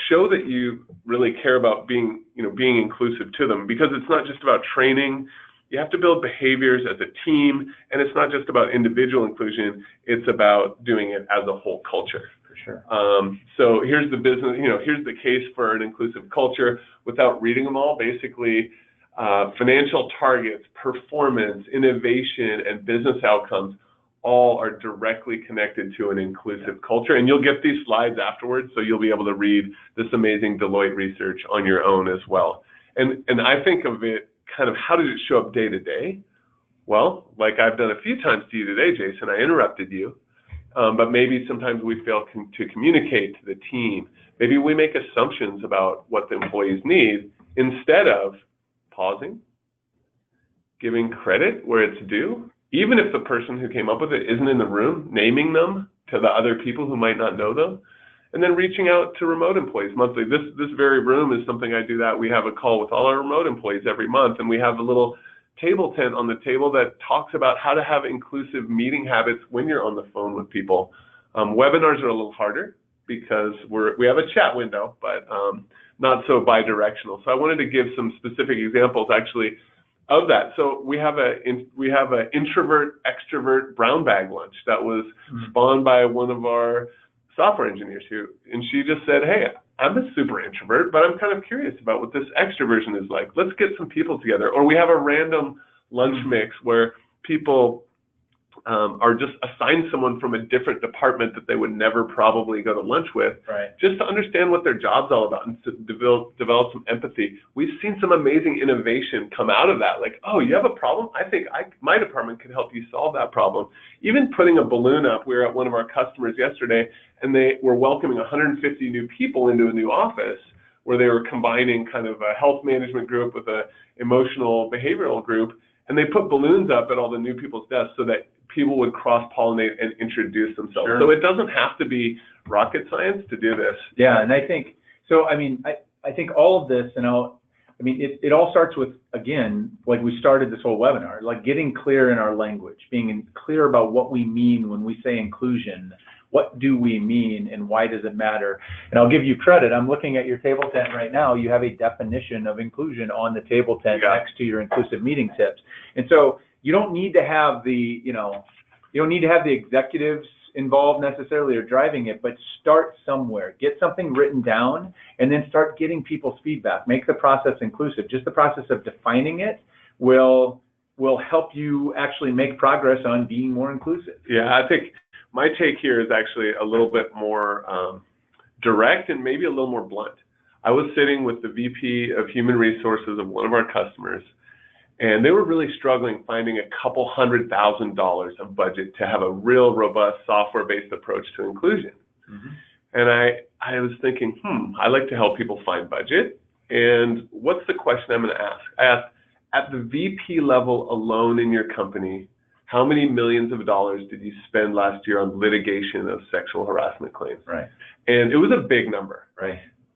show that you really care about being inclusive to them, because it's not just about training. You have to build behaviors as a team, and it's not just about individual inclusion. It's about doing it as a whole culture. For sure. So here's the business, here's the case for an inclusive culture without reading them all. Basically, financial targets, performance, innovation, and business outcomes all are directly connected to an inclusive culture. And you'll get these slides afterwards, so you'll be able to read this amazing Deloitte research on your own as well. And I think of it kind of, how does it show up day to day? Well, like I've done a few times to you today, Jason, I interrupted you, but maybe sometimes we fail to communicate to the team. Maybe we make assumptions about what the employees need instead of pausing, giving credit where it's due, even if the person who came up with it isn't in the room, naming them to the other people who might not know them, and then reaching out to remote employees monthly. This very room is something I do that. We have a call with all our remote employees every month, and we have a little table tent on the table that talks about how to have inclusive meeting habits when you're on the phone with people. Webinars are a little harder because we have a chat window, but not so bi-directional. So I wanted to give some specific examples. Actually, of that. So we have a introvert extrovert brown bag lunch that was spawned by one of our software engineers and she just said, hey, I'm a super introvert, but I'm kind of curious about what this extroversion is like. Let's get some people together. Or we have a random lunch mix where people are just assigned someone from a different department that they would never probably go to lunch with, just to understand what their job's all about and to develop some empathy. We've seen some amazing innovation come out of that. Like, oh, you have a problem? I think my department could help you solve that problem. Even putting a balloon up, we were at one of our customers yesterday, and they were welcoming 150 new people into a new office where they were combining kind of a health management group with a emotional behavioral group, and they put balloons up at all the new people's desks so that people would cross-pollinate and introduce themselves. So it doesn't have to be rocket science to do this. Yeah, and I think, so I mean, I think all of this, it all starts with, again, like we started this whole webinar, like getting clear in our language, being clear about what we mean when we say inclusion. What do we mean and why does it matter? And I'll give you credit. I'm looking at your table tent right now. You have a definition of inclusion on the table tent next to your inclusive meeting tips. And so you don't need to have the, you don't need to have the executives involved necessarily or driving it, but start somewhere. Get something written down and then start getting people's feedback. Make the process inclusive. Just the process of defining it will help you actually make progress on being more inclusive. Yeah, I think my take here is actually a little bit more direct and maybe a little more blunt. I was sitting with the VP of Human Resources of one of our customers, and they were really struggling finding a couple $100,000 of budget to have a real robust software-based approach to inclusion. And I was thinking, I like to help people find budget. And what's the question I'm going to ask? I asked, at the VP level alone in your company, how many millions of dollars did you spend last year on litigation of sexual harassment claims? And it was a big number.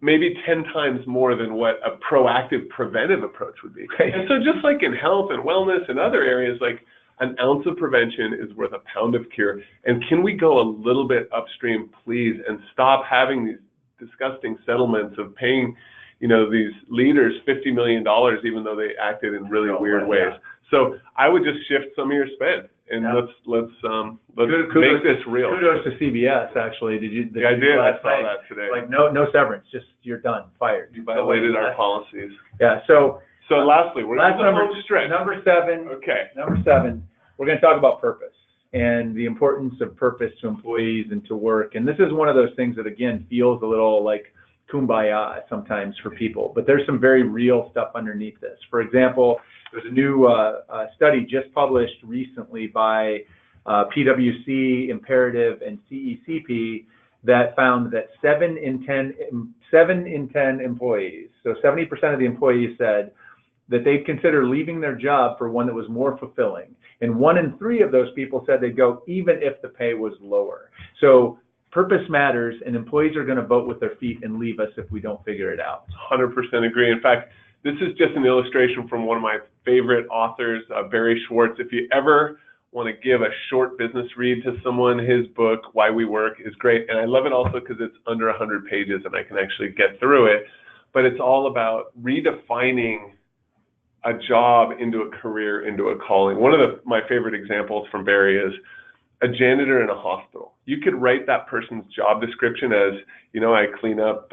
Maybe 10 times more than what a proactive preventive approach would be. And so just like in health and wellness and other areas, like an ounce of prevention is worth a pound of cure. And can we go a little bit upstream, please, and stop having these disgusting settlements of paying, these leaders $50 million, even though they acted in really weird ways. So I would just shift some of your spend, and let's make this real. Kudos to CBS, actually. I did. I saw that today. Like no severance, just you're done, fired. You violated our policies. Yeah. So lastly, we're going to home stretch. Number 7. Okay. Number 7. We're going to talk about purpose and the importance of purpose to employees and to work. And this is one of those things that again feels a little like kumbaya sometimes for people, but there's some very real stuff underneath this. For example, there's a new study just published recently by PwC, Imperative, and CECP that found that 7 in 10 employees, so 70% of the employees said that they'd consider leaving their job for one that was more fulfilling. And 1 in 3 of those people said they'd go even if the pay was lower. So purpose matters, and employees are going to vote with their feet and leave us if we don't figure it out. 100% agree. In fact, this is just an illustration from one of my favorite authors, Barry Schwartz. If you ever want to give a short business read to someone, his book, Why We Work, is great. And I love it also because it's under 100 pages and I can actually get through it. But it's all about redefining a job into a career, into a calling. One of my favorite examples from Barry is a janitor in a hospital. You could write that person's job description as, I clean up,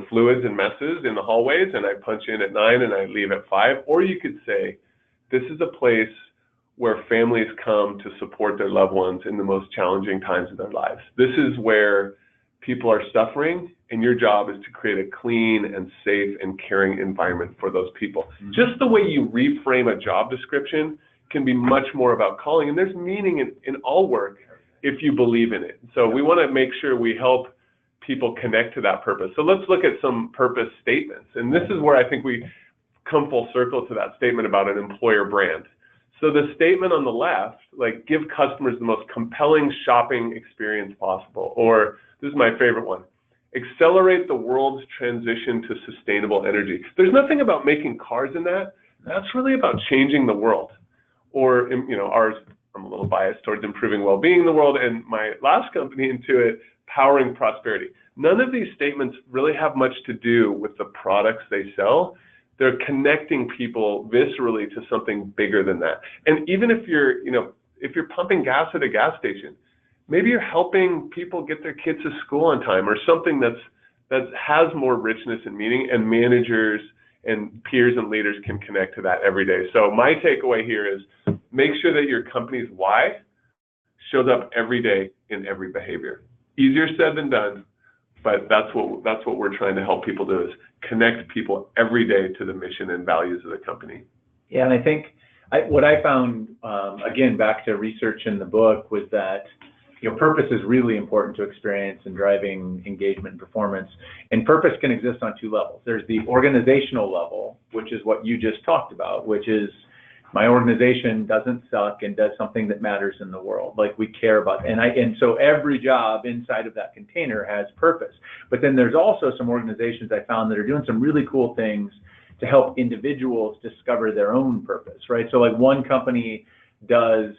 fluids and messes in the hallways, and I punch in at 9 and I leave at 5. Or you could say, this is a place where families come to support their loved ones in the most challenging times of their lives. This is where people are suffering, and your job is to create a clean and safe and caring environment for those people. Just the way you reframe a job description can be much more about calling, and there's meaning in all work if you believe in it. So we want to make sure we help people connect to that purpose. So let's look at some purpose statements, and this is where I think we come full circle to that statement about an employer brand. So the statement on the left, like, give customers the most compelling shopping experience possible, or this is my favorite one, accelerate the world's transition to sustainable energy. There's nothing about making cars in that. That's really about changing the world. Or, ours, I'm a little biased towards improving well-being in the world, and my last company, Intuit, powering prosperity. None of these statements really have much to do with the products they sell. They're connecting people viscerally to something bigger than that. And even if you're, if you're pumping gas at a gas station, maybe you're helping people get their kids to school on time, or something that has more richness and meaning, and managers and peers and leaders can connect to that every day. So my takeaway here is make sure that your company's why shows up every day in every behavior. Easier said than done, but that's what we're trying to help people do, is connect people every day to the mission and values of the company. Yeah, and I think what I found, again, back to research in the book, was that purpose is really important to experience and driving engagement and performance. And purpose can exist on two levels. There's the organizational level, which is what you just talked about, which is my organization doesn't suck and does something that matters in the world, like we care about. And so every job inside of that container has purpose. But then there's also some organizations I found that are doing some really cool things to help individuals discover their own purpose, right? So like one company does,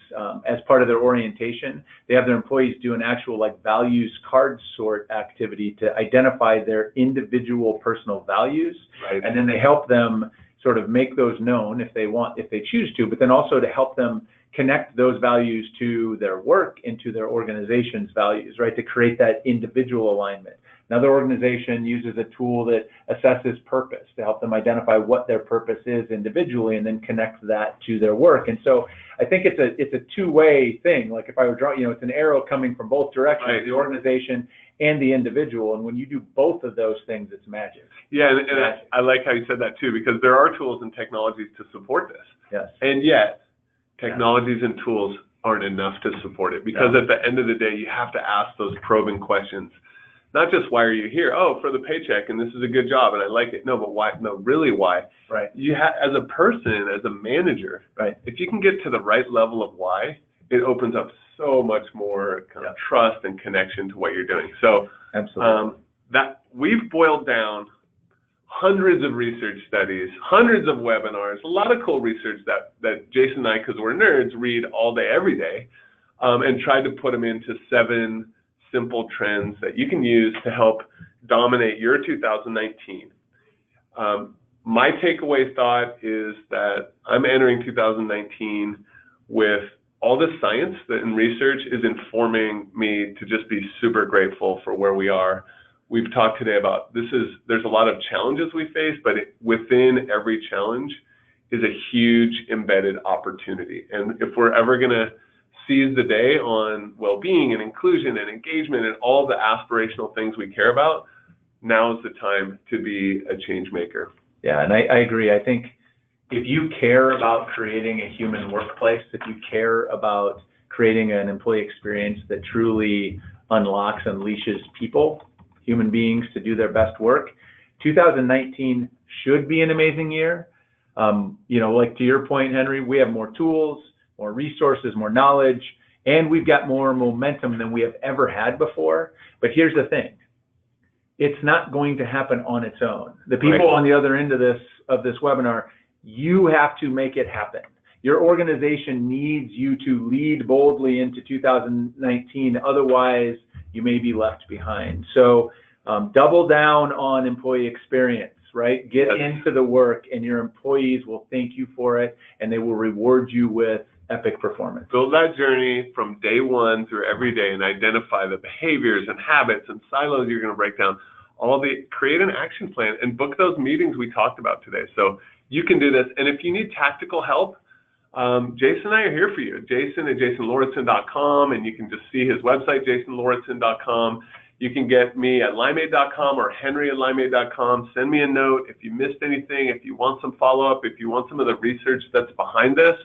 as part of their orientation, they have their employees do an actual like values card sort activity to identify their individual personal values. Right. And then they help them sort of make those known if they choose to, but then also to help them connect those values to their work and to their organization's values, right? To create that individual alignment. Another organization uses a tool that assesses purpose to help them identify what their purpose is individually, and then connect that to their work. And so I think it's a two-way thing. Like if I were drawing, it's an arrow coming from both directions, right. The organization and the individual. And when you do both of those things, it's magic. Yeah, and I like how you said that too, because there are tools and technologies to support this. Yes. And yet, technologies and tools aren't enough to support it, because at the end of the day, you have to ask those probing questions. Not just, why are you here? Oh, for the paycheck, and this is a good job, and I like it. No, but why? No, really, why? Right. You as a person, as a manager, right. If you can get to the right level of why, it opens up so much more kind of trust and connection to what you're doing. So, absolutely. That we've boiled down hundreds of research studies, hundreds of webinars, a lot of cool research that Jason and I, because we're nerds, read all day, every day, and tried to put them into 7 simple trends that you can use to help dominate your 2019. My takeaway thought is that I'm entering 2019 with all this science that in research is informing me to just be super grateful for where we are. We've talked today about there's a lot of challenges we face, but within every challenge is a huge embedded opportunity. And if we're ever going to seize the day on well-being and inclusion and engagement and all the aspirational things we care about, now is the time to be a change maker. Yeah, and I agree. I think if you care about creating a human workplace, if you care about creating an employee experience that truly unlocks, unleashes people, human beings, to do their best work, 2019 should be an amazing year. Like to your point, Henry, we have more tools, more resources, more knowledge, and we've got more momentum than we have ever had before. But here's the thing. It's not going to happen on its own. The people on the other end of this webinar, you have to make it happen. Your organization needs you to lead boldly into 2019. Otherwise, you may be left behind. So double down on employee experience, right? Get into the work, and your employees will thank you for it, and they will reward you with epic performance. Build that journey from day one through every day, and identify the behaviors and habits and silos you're going to break down. Create an action plan and book those meetings we talked about today. So you can do this. And if you need tactical help, Jason and I are here for you. Jason at jasonlauritsen.com, and you can just see his website, jasonlauritsen.com. You can get me at limeade.com or Henry at limeade.com. Send me a note if you missed anything, if you want some follow-up, if you want some of the research that's behind this.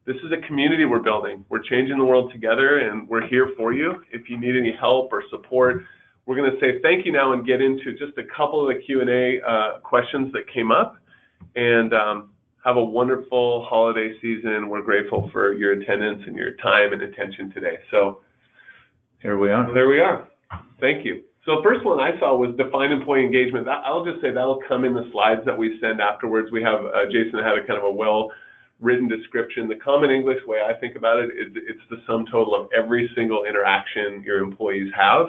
This is a community we're building. We're changing the world together, and we're here for you. If you need any help or support, we're going to say thank you now and get into just a couple of the Q&A questions that came up. And have a wonderful holiday season. We're grateful for your attendance and your time and attention today. So here we are. There we are. Thank you. So the first one I saw was define employee engagement. I'll just say that'll come in the slides that we send afterwards. We have, Jason had a kind of a well-written description. The common English way I think about it is it's the sum total of every single interaction your employees have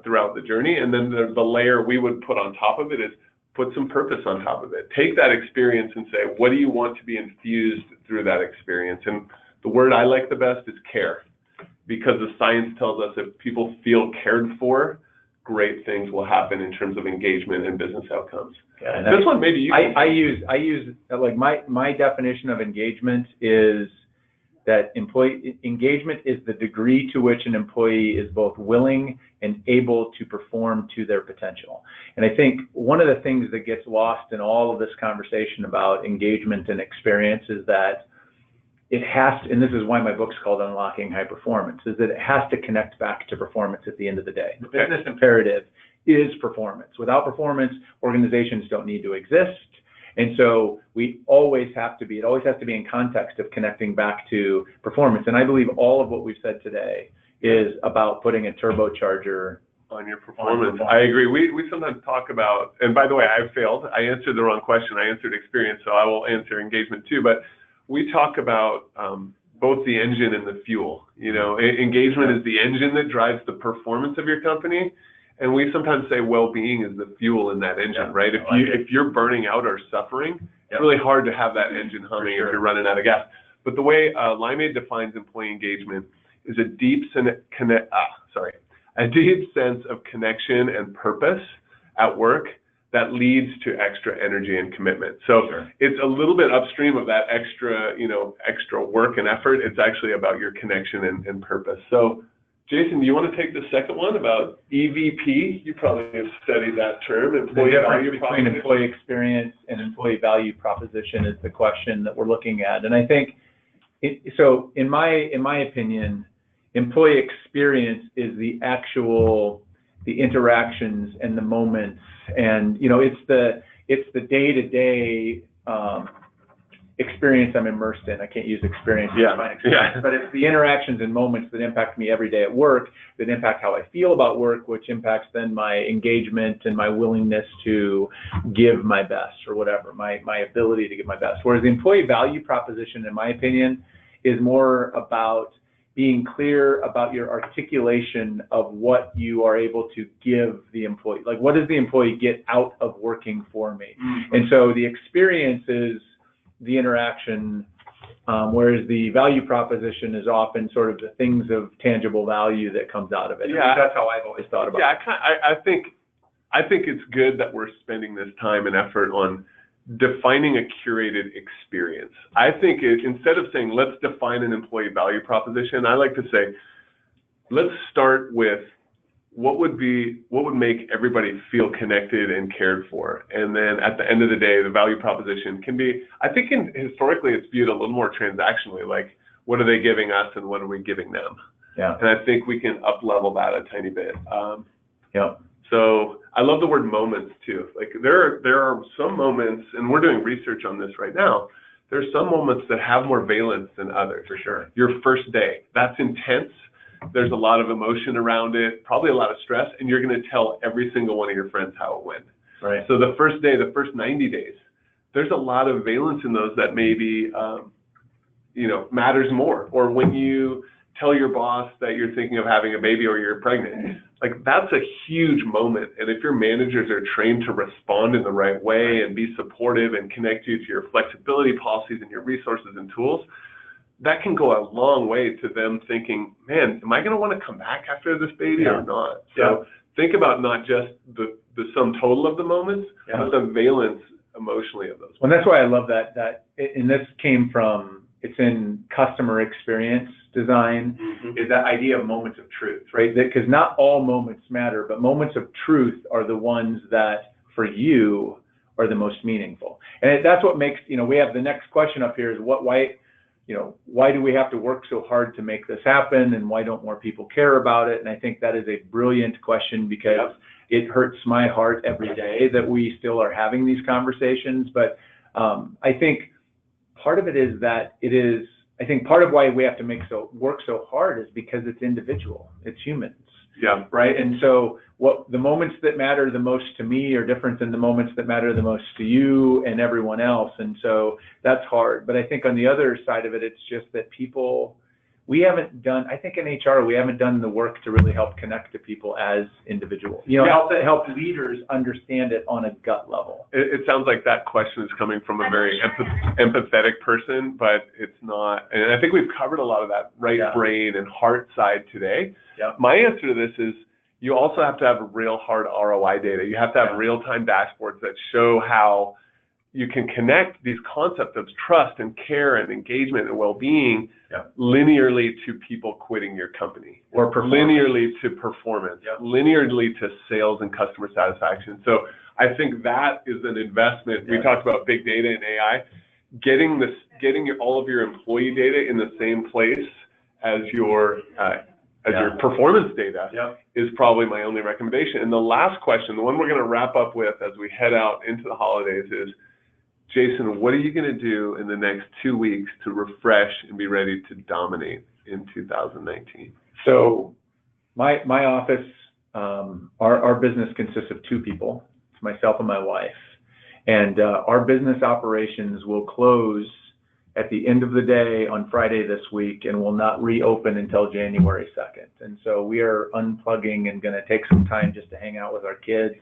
throughout the journey. And then the layer we would put on top of it is put some purpose on top of it. Take that experience and say, what do you want to be infused through that experience? And the word I like the best is care, because the science tells us if people feel cared for, great things will happen in terms of engagement and business outcomes. Yeah, this one, maybe you I use like my definition of engagement is that employee engagement is the degree to which an employee is both willing and able to perform to their potential. And I think one of the things that gets lost in all of this conversation about engagement and experience is that it has to, and this is why my book's called Unlocking High Performance, is that it has to connect back to performance at the end of the day. The business imperative is performance. Without performance, organizations don't need to exist. And so we always have to be, it always has to be in context of connecting back to performance. And I believe all of what we've said today is about putting a turbocharger on your performance. I agree. We sometimes talk about, and by the way, I failed. I answered the wrong question. I answered experience, so I will answer engagement too. But we talk about both the engine and the fuel. You know, engagement is the engine that drives the performance of your company. And we sometimes say well-being is the fuel in that engine, right? If you're burning out or suffering, it's really hard to have that engine humming if you're running out of gas. But the way Limeade defines employee engagement is a deep sense of connection and purpose at work that leads to extra energy and commitment. So it's a little bit upstream of that extra work and effort. It's actually about your connection and purpose. So Jason, do you want to take the second one about EVP? You probably have studied that term. Employee value between employee experience and employee value proposition is the question that we're looking at. And I think, so in my opinion, employee experience is the interactions and the moments, and it's the day-to-day experience I'm immersed in. I can't use experience to define experience, but it's the interactions and moments that impact me every day at work, that impact how I feel about work, which impacts then my engagement and my willingness to give my best, or whatever, my ability to give my best. Whereas the employee value proposition, in my opinion, is more about being clear about your articulation of what you are able to give the employee. Like, what does the employee get out of working for me? Mm-hmm. And so the experience is the interaction, whereas the value proposition is often sort of the things of tangible value that comes out of it. Yeah, that's how I've always thought about it. Yeah, I think it's good that we're spending this time and effort on defining a curated experience. I think instead of saying, let's define an employee value proposition, I like to say, let's start with what would make everybody feel connected and cared for. And then at the end of the day, the value proposition can be, I think historically it's viewed a little more transactionally, like what are they giving us and what are we giving them? Yeah. And I think we can up level that a tiny bit. So I love the word moments too. Like there are some moments, and we're doing research on this right now, there's some moments that have more valence than others. For sure. Your first day, that's intense. There's a lot of emotion around it, probably a lot of stress, and you're going to tell every single one of your friends how it went. Right. So the first day, the first 90 days, there's a lot of valence in those that maybe, matters more. Or when you tell your boss that you're thinking of having a baby or you're pregnant, like that's a huge moment. And if your managers are trained to respond in the right way and be supportive and connect you to your flexibility policies and your resources and tools, that can go a long way to them thinking, man, am I going to want to come back after this baby or not? So think about not just the sum total of the moments, but the valence emotionally of those. And that's why I love that, and this came from, it's in customer experience design, is that idea of moments of truth, right? Because not all moments matter, but moments of truth are the ones that for you are the most meaningful. And that's what makes, we have the next question up here is why do we have to work so hard to make this happen, and why don't more people care about it? And I think that is a brilliant question, because it hurts my heart every day that we still are having these conversations. But I think part of it is that I think part of why we have to work so hard is because it's individual, it's humans. Yeah. Right. And so what the moments that matter the most to me are different than the moments that matter the most to you and everyone else. And so that's hard. But I think on the other side of it, it's just that we haven't done, I think in HR, we haven't done the work to really help connect to people as individuals. You know, help leaders understand it on a gut level. It sounds like that question is coming from a very empathetic person, but it's not. And I think we've covered a lot of that brain and heart side today. Yeah. My answer to this is you also have to have real hard ROI data. You have to have real-time dashboards that show how you can connect these concepts of trust and care and engagement and well-being linearly to people quitting your company, or linearly to performance, linearly to sales and customer satisfaction. So I think that is an investment. We talked about big data and AI. Getting all of your employee data in the same place as your performance data is probably my only recommendation. And the last question, the one we're going to wrap up with as we head out into the holidays is, Jason, what are you going to do in the next 2 weeks to refresh and be ready to dominate in 2019? So my office, our business consists of 2 people. It's myself and my wife. And our business operations will close at the end of the day on Friday this week and will not reopen until January 2nd. And so we are unplugging and going to take some time just to hang out with our kids,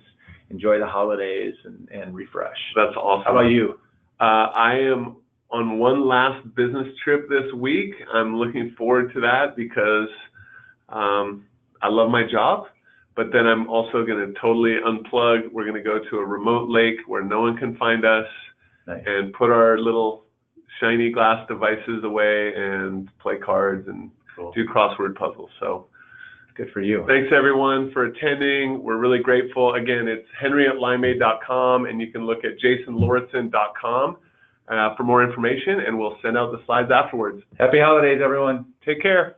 enjoy the holidays, and refresh. That's awesome. How about you? I am on one last business trip this week. I'm looking forward to that because I love my job, but then I'm also going to totally unplug. We're going to go to a remote lake where no one can find us and put our little shiny glass devices away and play cards and do crossword puzzles. So good for you. Thanks everyone for attending. We're really grateful. Again, it's henry@limeade.com, and you can look at jasonlauritsen.com for more information, and we'll send out the slides afterwards. Happy holidays, everyone. Take care.